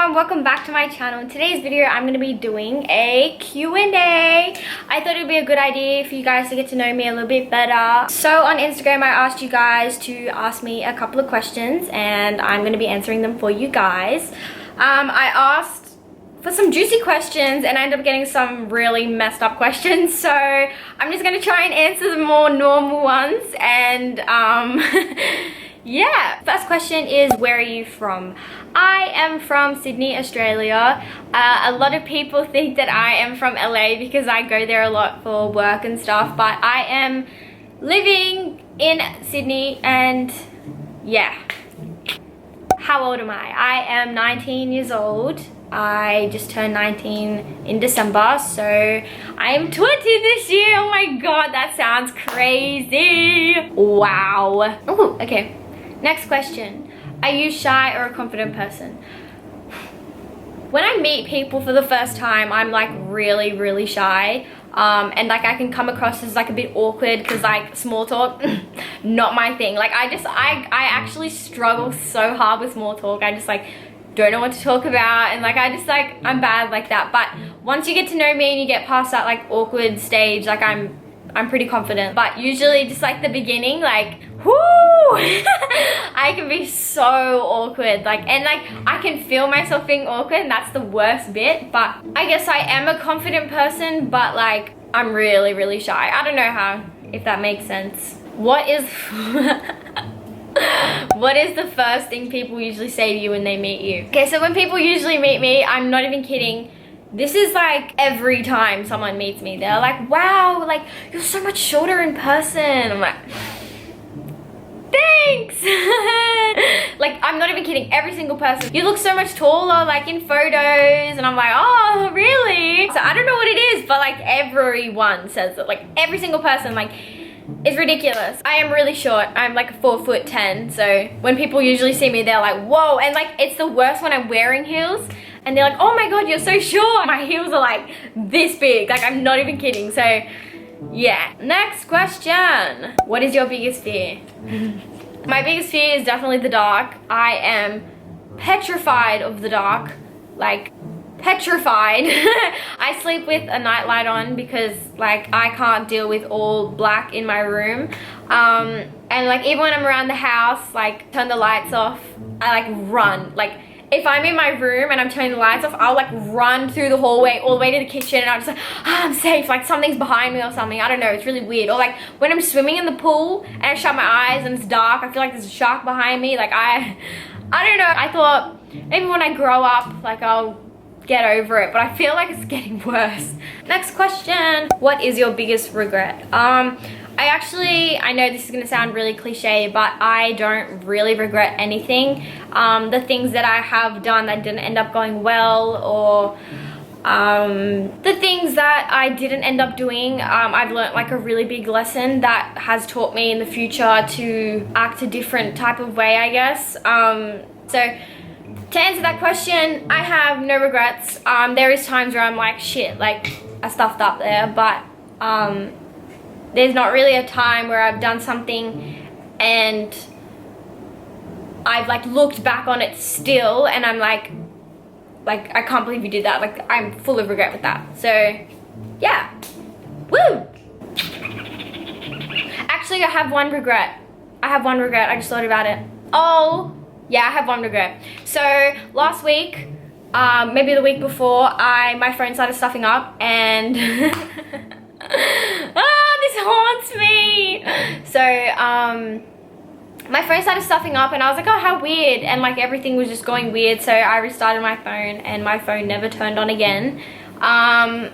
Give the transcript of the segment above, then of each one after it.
everyone, welcome back to my channel. In today's video I'm going to be doing a Q&A. I thought it would be a good idea for you guys to get to know me a little bit better. So on Instagram I asked you guys to ask me a couple of questions and I'm going to be answering them for you guys. I asked for some juicy questions and I ended up getting some really messed up questions, so I'm just going to try and answer the more normal ones. And yeah, first question is, where are you from? I am from Sydney, Australia. A lot of people think that I am from LA because I go there a lot for work and stuff, but I am living in Sydney. And yeah, how old am I? I am 19 years old. I just turned 19 in December, so I am 20 this year. Oh my god, that sounds crazy. Wow. Oh, okay. Next question. Are you shy or a confident person? When I meet people for the first time, I'm like really shy. And like I can come across as like a bit awkward because like small talk, not my thing. Like I actually struggle so hard with small talk. I just like don't know what to talk about, and like I'm bad like that. But once you get to know me and you get past that like awkward stage, like I'm pretty confident. But usually just like the beginning, like whoo, I can be so awkward, like, and like I can feel myself being awkward, and that's the worst bit. But I guess I am a confident person, but like I'm really shy. I don't know how, if that makes sense. What is what is the first thing people usually say to you when they meet you? Okay, so when people usually meet me, I'm not even kidding, this is like every time someone meets me, they're like, wow, like you're so much shorter in person. I'm like, thanks. Like I'm not even kidding, every single person, you look so much taller like in photos, and I'm like, oh really? So I don't know what it is, but like everyone says it, like every single person, like it's ridiculous. I am really short. I'm like 4'10", so when people usually see me, they're like, whoa. And like it's the worst when I'm wearing heels and they're like, oh my god, you're so short. My heels are like this big, like I'm not even kidding. So yeah. Next question. What is your biggest fear? My biggest fear is definitely the dark. I am petrified of the dark, like petrified. I sleep with a nightlight on because like I can't deal with all black in my room. And like even when I'm around the house, like turn the lights off, I like run. Like if I'm in my room and I'm turning the lights off, I'll like run through the hallway all the way to the kitchen, and I'm just like, ah, I'm safe, like something's behind me or something. I don't know, it's really weird. Or like when I'm swimming in the pool and I shut my eyes and it's dark, I feel like there's a shark behind me. Like I don't know. I thought maybe when I grow up, like I'll get over it, but I feel like it's getting worse. Next question. What is your biggest regret? I know this is gonna sound really cliche, but I don't really regret anything. The things that I have done that didn't end up going well, or the things that I didn't end up doing, I've learned like a really big lesson that has taught me in the future to act a different type of way, I guess. So to answer that question, I have no regrets. There is times where I'm like, shit, like I stuffed up there, but there's not really a time where I've done something and I've like looked back on it still and I'm like I can't believe you did that. Like I'm full of regret with that. So yeah, woo. Actually, I have one regret. I just thought about it. Oh yeah, I have one regret. So last week, maybe the week before, my phone started stuffing up and this haunts me. So my phone started stuffing up and I was like, oh, how weird. And like everything was just going weird. So I restarted my phone and my phone never turned on again. And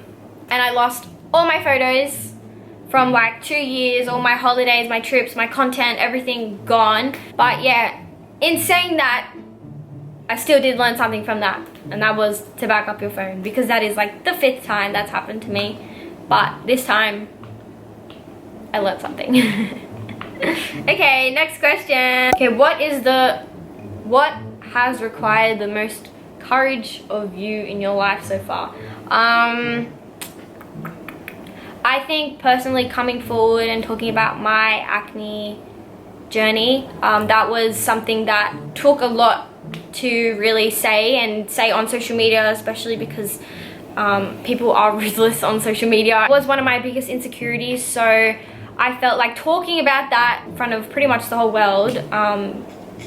I lost all my photos from like 2 years, all my holidays, my trips, my content, everything gone. But yeah, in saying that, I still did learn something from that, and that was to back up your phone, because that is like the 5th time that's happened to me. But this time I learned something. Okay, next question. Okay, what has required the most courage of you in your life so far? I think personally coming forward and talking about my acne journey, that was something that took a lot to really say on social media, especially because people are ruthless on social media. It was one of my biggest insecurities, so I felt like talking about that in front of pretty much the whole world,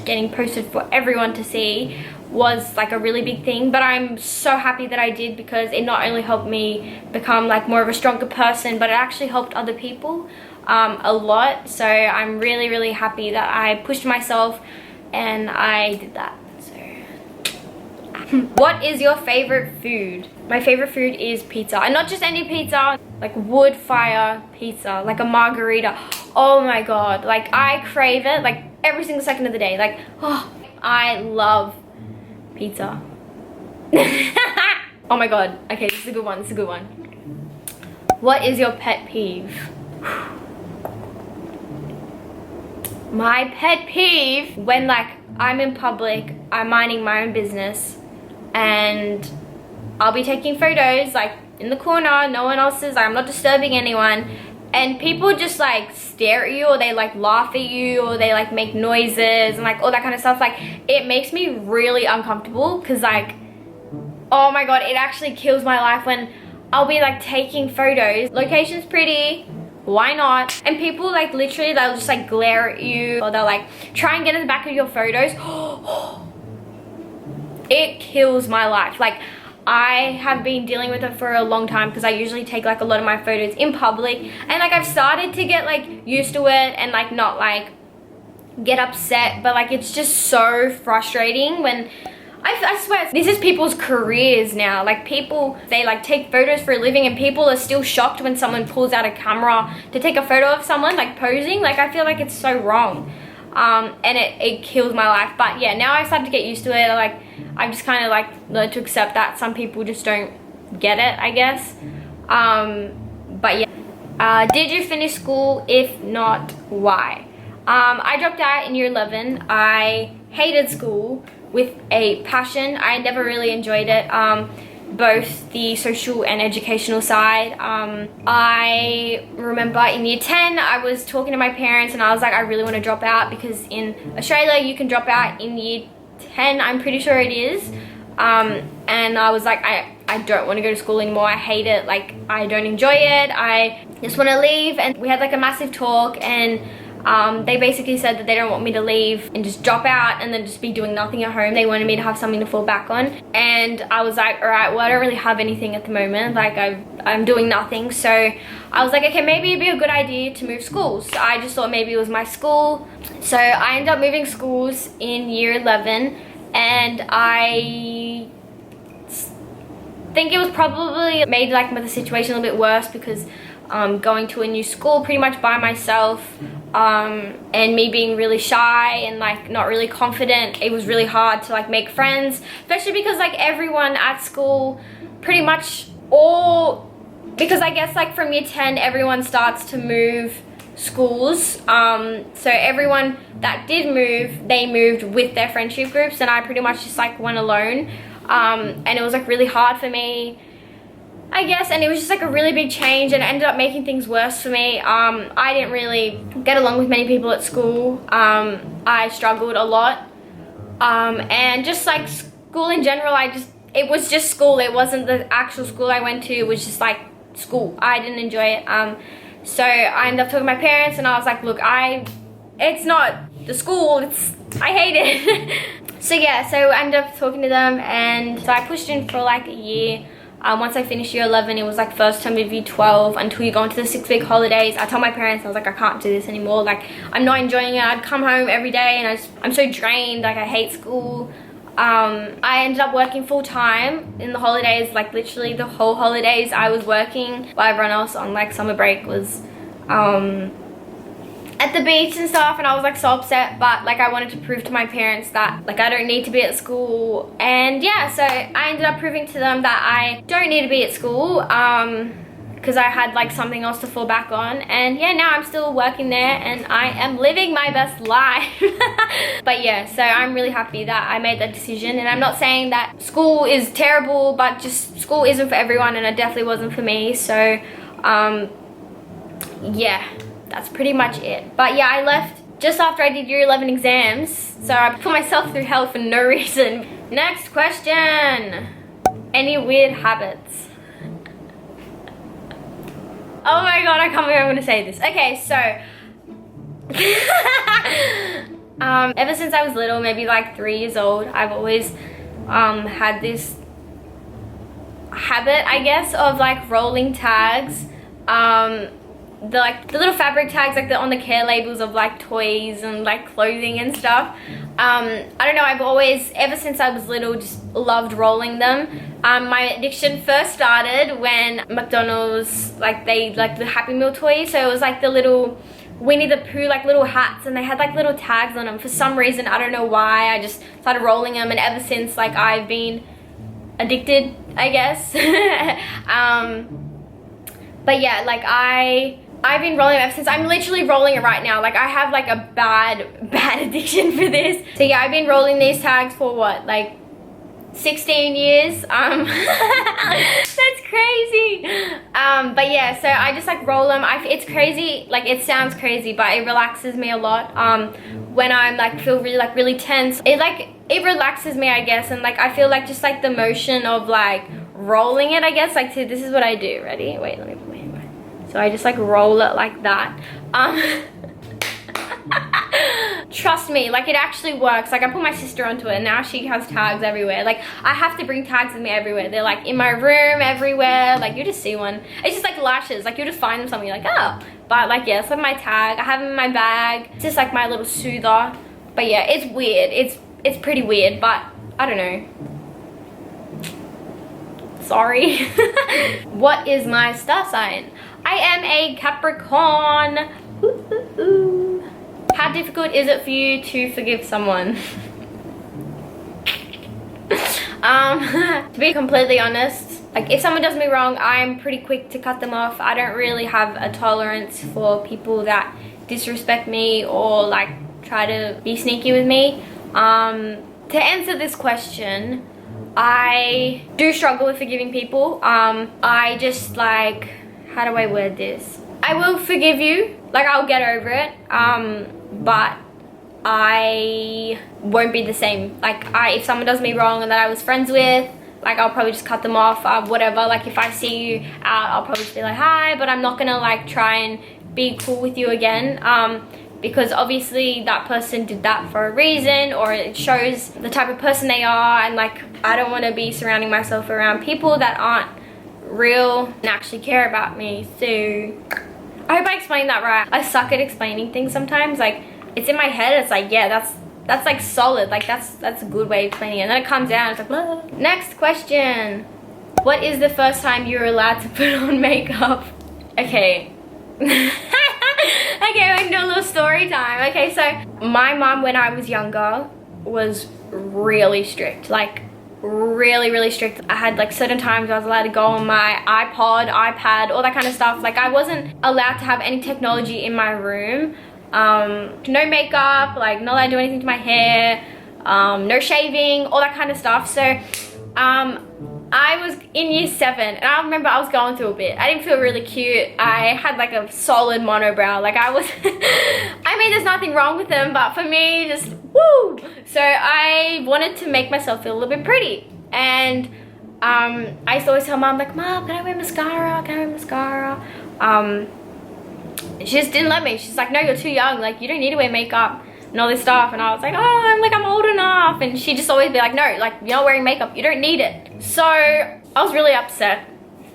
getting posted for everyone to see, was like a really big thing. But I'm so happy that I did, because it not only helped me become like more of a stronger person, but it actually helped other people a lot. So I'm really, really happy that I pushed myself and I did that. What is your favorite food? My favorite food is pizza, and not just any pizza, like wood fire pizza, like a margarita. Oh my god, like I crave it like every single second of the day. Like, oh, I love pizza. Oh my god. Okay, this is a good one. This is a good one. What is your pet peeve? My pet peeve, when like I'm in public, I'm minding my own business, and I'll be taking photos like in the corner, no one else is, like, I'm not disturbing anyone, and people just like stare at you, or they like laugh at you, or they like make noises and like all that kind of stuff. Like, it makes me really uncomfortable, because like, oh my god, it actually kills my life when I'll be like taking photos, location's pretty, why not, and people like literally they'll just like glare at you, or they'll like try and get in the back of your photos. It kills my life. Like, I have been dealing with it for a long time, because I usually take like a lot of my photos in public, and like I've started to get like used to it and like not like get upset, but like it's just so frustrating when I swear this is people's careers now. Like, people, they like take photos for a living, and people are still shocked when someone pulls out a camera to take a photo of someone like posing. Like, I feel like it's so wrong, and it kills my life. But yeah, now I've started to get used to it. Like, I've just kind of like learned to accept that some people just don't get it, I guess. But yeah, did you finish school? If not, why? I dropped out in year 11. I hated school with a passion. I never really enjoyed it, both the social and educational side. I remember in year 10, I was talking to my parents, and I was like, I really want to drop out, because in Australia you can drop out in year 10, I'm pretty sure it is. And I was like, I don't want to go to school anymore. I hate it. Like, I don't enjoy it. I just want to leave. And we had like a massive talk, and they basically said that they don't want me to leave and just drop out and then just be doing nothing at home. They wanted me to have something to fall back on, and I was like, all right, well, I don't really have anything at the moment. Like, I'm doing nothing. So I was like, okay, maybe it'd be a good idea to move schools. So I just thought maybe it was my school. So I ended up moving schools in year 11, and I think it was probably made like the situation a little bit worse, because going to a new school pretty much by myself, and me being really shy and like not really confident, it was really hard to like make friends, especially because like everyone at school pretty much because I guess like from year 10 everyone starts to move schools, so everyone that did move, they moved with their friendship groups, and I pretty much just like went alone, and it was like really hard for me, I guess, and it was just like a really big change, and it ended up making things worse for me. I didn't really get along with many people at school. I struggled a lot, and just like school in general, it was just school. It wasn't the actual school I went to. It was just like school. I didn't enjoy it. So I ended up talking to my parents, and I was like, look, it's not the school, I hate it. So yeah, so I ended up talking to them, and so I pushed in for like a year. Once I finished year 11, it was like first term of year 12 until you go into the 6-week holidays. I told my parents, I was like, I can't do this anymore. Like, I'm not enjoying it. I'd come home every day, and I'm so drained. Like, I hate school. I ended up working full time in the holidays, like literally the whole holidays I was working, while everyone else on like summer break was at the beach and stuff, and I was like so upset, but like I wanted to prove to my parents that like I don't need to be at school. And yeah, so I ended up proving to them that I don't need to be at school, because I had like something else to fall back on. And yeah, now I'm still working there, and I am living my best life. But yeah, so I'm really happy that I made that decision, and I'm not saying that school is terrible, but just school isn't for everyone, and it definitely wasn't for me. So yeah, that's pretty much it. But yeah, I left just after I did year 11 exams. So I put myself through hell for no reason. Next question. Any weird habits? Oh my god, I can't believe I'm gonna say this. Okay, so ever since I was little, maybe like 3 years old, I've always had this habit, I guess, of like rolling tags. The little fabric tags, like on the care labels of like toys and like clothing and stuff. I don't know, I've always, ever since I was little, just loved rolling them. My addiction first started when McDonald's, like the Happy Meal toys, so it was like the little Winnie the Pooh, like little hats, and they had like little tags on them. For some reason, I don't know why, I just started rolling them, and ever since, like, I've been addicted, I guess. But yeah, like I've been rolling it ever since. I'm literally rolling it right now. Like, I have like a bad addiction for this. So yeah, I've been rolling these tags for what, like 16 years. That's crazy. But yeah, so I just like roll them. It's crazy, like it sounds crazy, but it relaxes me a lot. When I'm like feel really tense, it relaxes me, I guess, and like I feel like just like the motion of like rolling it, I guess. Like, see, this is what I do. Ready? Wait, let me put my hand away. So I just like roll it like that. Trust me, like it actually works. Like, I put my sister onto it and now she has tags everywhere. Like, I have to bring tags with me everywhere. They're like in my room, everywhere. Like, you just see one. It's just like lashes. Like, you just find them somewhere, you're like, oh. But like, yeah, it's like my tag. I have them in my bag. It's just like my little soother. But yeah, it's weird. It's pretty weird, but I don't know. Sorry. What is my star sign? I am a Capricorn. Ooh. How difficult is it for you to forgive someone? To be completely honest, like if someone does me wrong, I'm pretty quick to cut them off. I don't really have a tolerance for people that disrespect me or like try to be sneaky with me. To answer this question, I do struggle with forgiving people. I just like, how do I word this? I will forgive you, like I'll get over it, but I won't be the same. Like, if someone does me wrong and that I was friends with, like I'll probably just cut them off, whatever. Like if I see you out, I'll probably just be like, hi, but I'm not gonna like try and be cool with you again, because obviously that person did that for a reason, or it shows the type of person they are, and like I don't want to be surrounding myself around people that aren't real and actually care about me. So I hope I explained that right. I suck at explaining things sometimes. Like, it's in my head, it's like, yeah, that's like solid, like that's a good way of explaining it, and then it comes down, it's like, blah. Next question. What is the first time you were allowed to put on makeup? Okay. Okay, we can do a little story time. Okay, so my mom, when I was younger, was really strict. Like, really strict. I had like certain times I was allowed to go on my iPad, all that kind of stuff. Like, I wasn't allowed to have any technology in my room. No makeup, like not allowed to do anything to my hair, no shaving, all that kind of stuff. So I was in year 7 and I remember I was going through a bit. I didn't feel really cute. I had like a solid monobrow. Like, I was I mean, there's nothing wrong with them, but for me, just woo. So I wanted to make myself feel a little bit pretty, and I used to always tell mom, like, Mom, can I wear mascara? Can I wear mascara? She just didn't let me. She's like, no, you're too young. Like, you don't need to wear makeup and all this stuff. And I was like, oh, I'm old enough. And she just always be like, no, like, you're not wearing makeup. You don't need it. So I was really upset.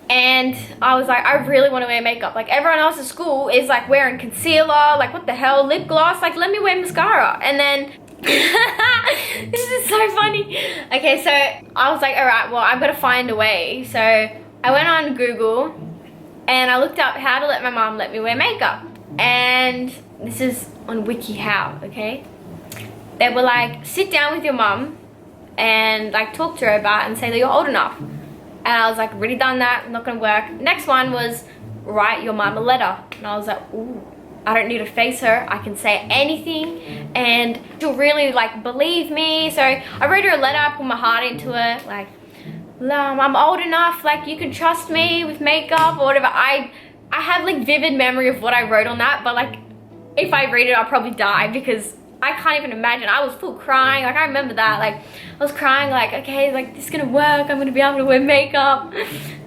And I was like, I really want to wear makeup. Like, everyone else at school is like wearing concealer. Like, what the hell? Lip gloss. Like, let me wear mascara. And then this is so funny. Okay, so I was like, all right, well, I've got to find a way. So I went on Google and I looked up how to let my mom let me wear makeup. And this is on WikiHow, okay? They were like, sit down with your mom and like talk to her about it and say that you're old enough. And I was like, already done that, not gonna work. Next one was, write your mom a letter. And I was like, ooh, I don't need to face her. I can say anything and she'll really like believe me. So I wrote her a letter, put my heart into it, like, I'm old enough, like you can trust me with makeup or whatever. I have like vivid memory of what I wrote on that, but like if I read it, I'll probably die because I can't even imagine. I was full crying. Like, I remember that. Like, I was crying like, okay, like, this is gonna work. I'm gonna be able to wear makeup.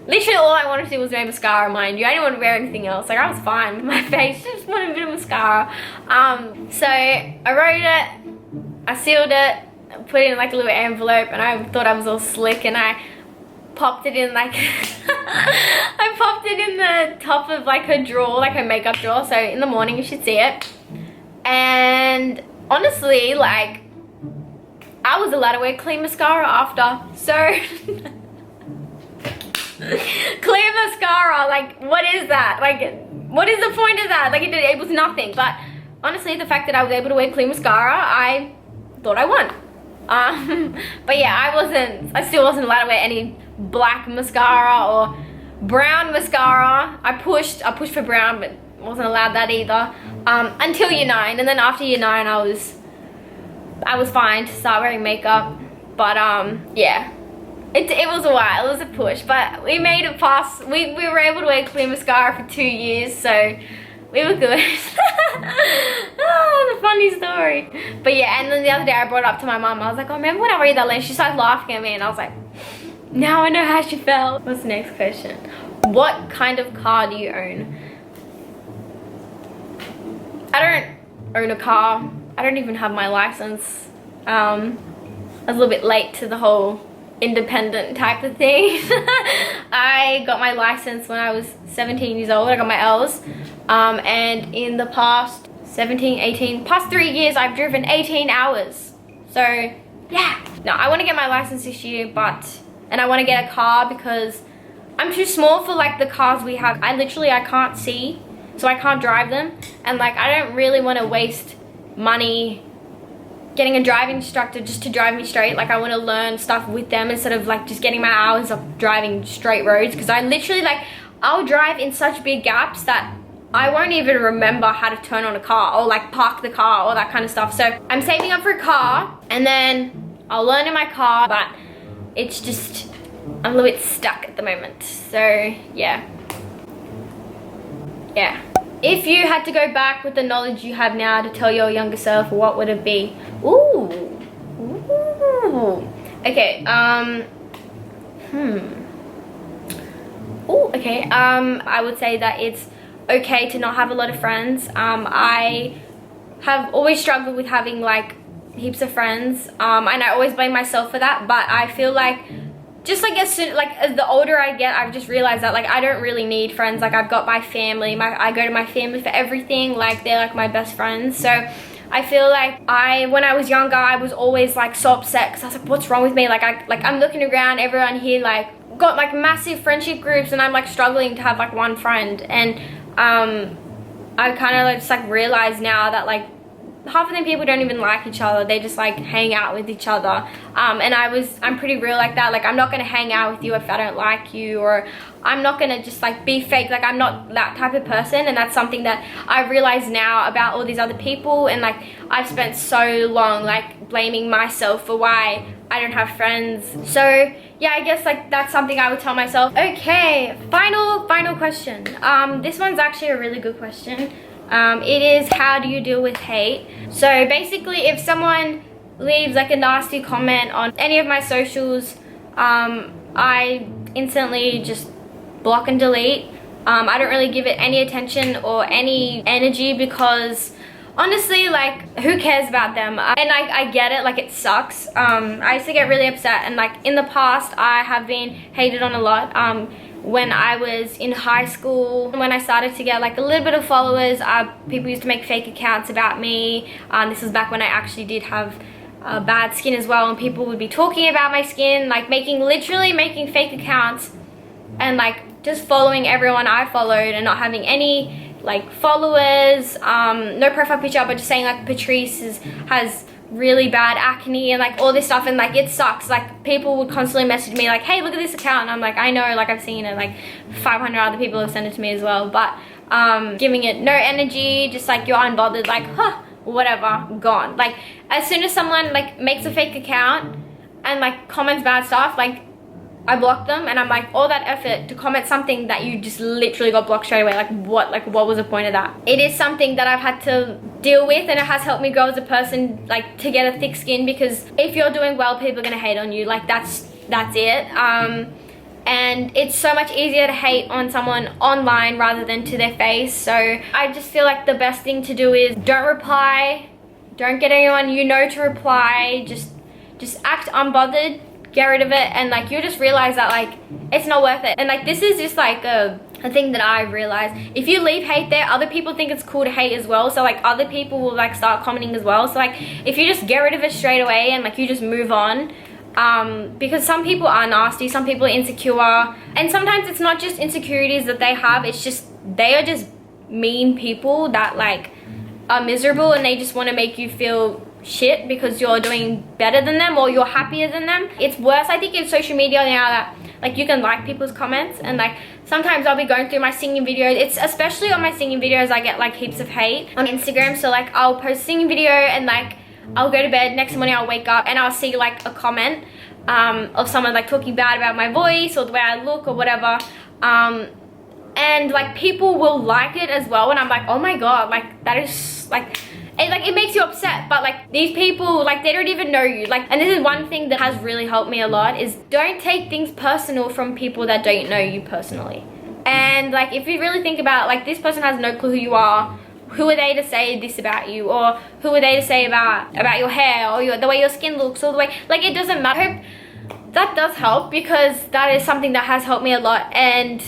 Literally all I wanted to do was wear mascara, mind you. I didn't want to wear anything else. Like, I was fine with my face. Just wanted a bit of mascara. So I wrote it, I sealed it, put it in like a little envelope, and I thought I was all slick, and I popped it in like I popped it in the top of like her drawer, like her makeup drawer, so in the morning you should see it. And honestly, like, I was allowed to wear clean mascara after, so clear mascara, like, what is that? Like, what is the point of that? Like, it was nothing. But honestly, the fact that I was able to wear clean mascara, I thought I won. But yeah, I still wasn't allowed to wear any black mascara or brown mascara. I pushed for brown, but wasn't allowed that either, until year 9. And then after year 9, I was fine to start wearing makeup. But yeah. It was a while, it was a push, but we made it past. We were able to wear clear mascara for 2 years, so we were good. Oh, the funny story. But yeah, and then the other day I brought it up to my mum. I was like, oh, remember when I read that line? She started laughing at me, and I was like, now I know how she felt. What's the next question? What kind of car do you own? I don't own a car. I don't even have my license. I was a little bit late to the whole independent type of thing. I got my license when I was 17 years old. I got my L's, and in the past 3 years I've driven 18 hours. So yeah, no, I want to get my license this year, and I want to get a car because I'm too small for like the cars we have. I can't see, so I can't drive them, and like, I don't really want to waste money getting a driving instructor just to drive me straight. Like, I want to learn stuff with them instead of like just getting my hours of driving straight roads, because I literally, like, I'll drive in such big gaps that I won't even remember how to turn on a car or like park the car, all that kind of stuff. So I'm saving up for a car, and then I'll learn in my car, but it's just, I'm a little bit stuck at the moment. So yeah. If you had to go back with the knowledge you have now to tell your younger self, what would it be? Ooh. Okay, okay, I would say that it's okay to not have a lot of friends. I have always struggled with having like heaps of friends, and I always blame myself for that, but I feel like just like as the older I get, I've just realized that like I don't really need friends. Like, I've got my family, I go to my family for everything. Like, they're like my best friends. So I feel like when I was younger, I was always like so upset because I was like, what's wrong with me? Like, I'm looking around, everyone here like got like massive friendship groups, and I'm like struggling to have like one friend. And I kind of like just like realize now that like half of them people don't even like each other. They just like hang out with each other, and I'm pretty real like that. Like, I'm not gonna hang out with you if I don't like you, or I'm not gonna just like be fake. Like, I'm not that type of person, and that's something that I realize now about all these other people. And like, I've spent so long like blaming myself for why I don't have friends. So yeah, I guess like that's something I would tell myself. Okay, final question. This one's actually a really good question. It is, how do you deal with hate? So basically, if someone leaves like a nasty comment on any of my socials, I instantly just block and delete. I don't really give it any attention or any energy, because honestly, like, who cares about them? And I get it, like, it sucks. I used to get really upset, and like in the past I have been hated on a lot. When I was in high school, when I started to get like a little bit of followers, people used to make fake accounts about me. This was back when I actually did have bad skin as well, and people would be talking about my skin, like literally making fake accounts and like just following everyone I followed and not having any like followers, no profile picture, but just saying like Patrice has really bad acne and like all this stuff, and like it sucks. Like, people would constantly message me like, hey, look at this account, and I'm like, I know, like, I've seen it, like 500 other people have sent it to me as well, but giving it no energy, just like, you're unbothered, like, huh, whatever, gone. Like, as soon as someone like makes a fake account and like comments bad stuff, like, I block them, and I'm like, all that effort to comment something that you just literally got blocked straight away. Like what was the point of that? It is something that I've had to deal with, and it has helped me grow as a person, like to get a thick skin, because if you're doing well, people are gonna hate on you. Like that's it. And it's so much easier to hate on someone online rather than to their face. So I just feel like the best thing to do is don't reply, don't get anyone you know to reply, just act unbothered, get rid of it, and like you'll just realize that like it's not worth it. And like this is just like a thing that I realized. If you leave hate there, other people think it's cool to hate as well, so like other people will like start commenting as well. So like if you just get rid of it straight away and like you just move on, because some people are nasty, some people are insecure, and sometimes it's not just insecurities that they have, it's just they are just mean people that like are miserable, and they just want to make you feel shit because you're doing better than them or you're happier than them. It's worse, I think, in social media now that like you can like people's comments, and like sometimes I'll be going through my singing videos. It's especially on my singing videos I get like heaps of hate on Instagram. So like I'll post a singing video and like I'll go to bed, next morning I'll wake up and I'll see like a comment of someone like talking bad about my voice or the way I look or whatever, and like people will like it as well, and I'm like, oh my god, like that is like it makes you upset. But like these people, like they don't even know you. Like, and this is one thing that has really helped me a lot, is don't take things personal from people that don't know you personally. And like if you really think about it, like this person has no clue who you are. Who are they to say this about you, or who are they to say about your hair, or the way your skin looks, or the way, like it doesn't matter. I hope that does help, because that is something that has helped me a lot. And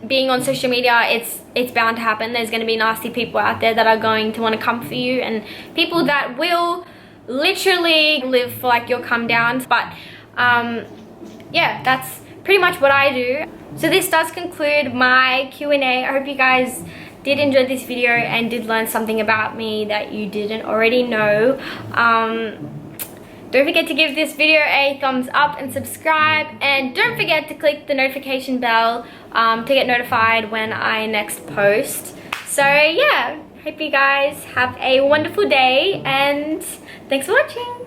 being on social media, it's bound to happen. There's going to be nasty people out there that are going to want to come for you, and people that will literally live for like your come downs. But yeah, that's pretty much what I do. So this does conclude my Q&A. I hope you guys did enjoy this video and did learn something about me that you didn't already know. Don't forget to give this video a thumbs up and subscribe, and don't forget to click the notification bell to get notified when I next post. So yeah, hope you guys have a wonderful day, and thanks for watching.